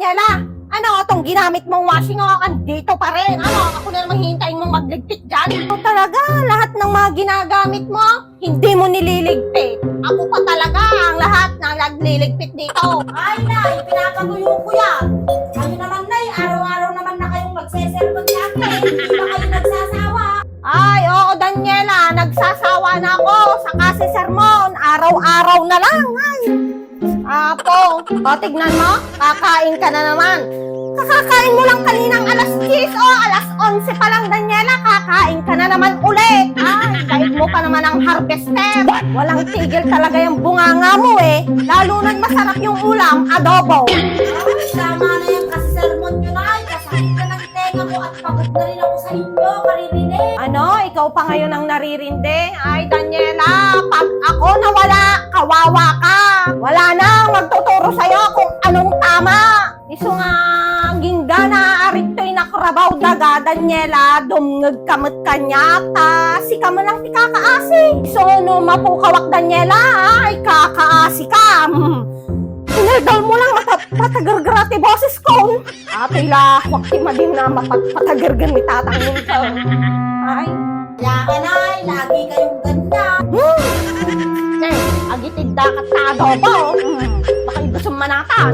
Yala, ano, itong ginamit mong washing dito pa rin. Ano, ako na naman hihintayin mong magligpit dyan. Ito talaga, lahat ng mga ginagamit mo, hindi mo nililigpit. Ako pa talaga ang lahat na nagliligpit dito. Ay, Nay, pinapatuyo ko yan. Kayo naman, Nay, araw-araw naman na kayong magsesermon sa akin. Hindi ba kayo nagsasawa? Ay, oo, Daniela, nagsasawa na ako sa kasi sermon. Araw-araw na lang. Ay, Apo, o tignan mo, kakain ka na naman. Kakakain mo lang kaninang alas 10 o alas 11 pa lang, Daniela, kakain ka na naman ulit. Ay, kahit mo pa naman ang harvester. Walang tigil talaga yung bunganga mo eh. Lalo na't masarap yung ulam, adobo. Ay, tama na yan kasi sermon nyo, Nay. Kasakit na ng tenga ko at pagod na rin ako sa inyo, karirinig. Ano, ikaw pa ngayon ang naririndi? Ay, Daniela, pag ako nawala, kawawa ka. Wala nang magtuturo sa'yo kung anong tama. Iso nga, gingga na arito'y nakarabaw daga, Daniela, dumngag kamot kanya, ta si ka man lang ti kakaasi. So, no mapukawak, Daniela, ay kakaasi ka. Pinaldal mo lang mapatagargarati boses ko. Ate la, wakti madim na mapatagargan ni tatangin ko. Ay, Kaya ka, Nay, lagi kayong ganyan. agitid dakat sa adobo. Baka gusto manatan.